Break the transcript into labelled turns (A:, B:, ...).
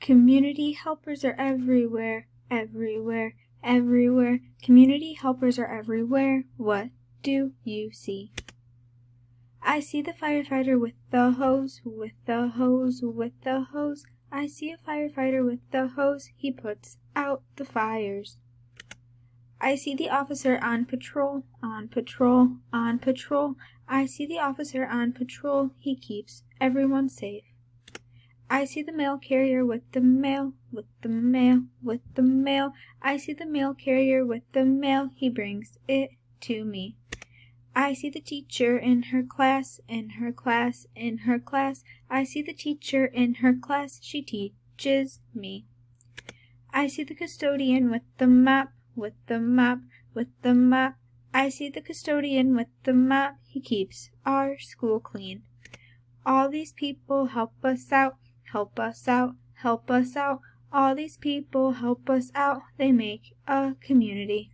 A: Community helpers are everywhere, everywhere, everywhere. Community helpers are everywhere. What do you see? I see the firefighter with the hose, with the hose, with the hose. I see a firefighter with the hose. He puts out the fires. I see the officer on patrol, on patrol, on patrol. I see the officer on patrol. He keeps everyone safe. I see the mail carrier with the mail, with the mail, with the mail. I see the mail carrier with the mail. He brings it to me. I see the teacher in her class, in her class, in her class. I see the teacher in her class. She teaches me. I see the custodian with the map, with the map, with the map. I see the custodian with the map. He keeps our school clean. All these people help us out, help us out, help us out. All these people help us out. They make a community.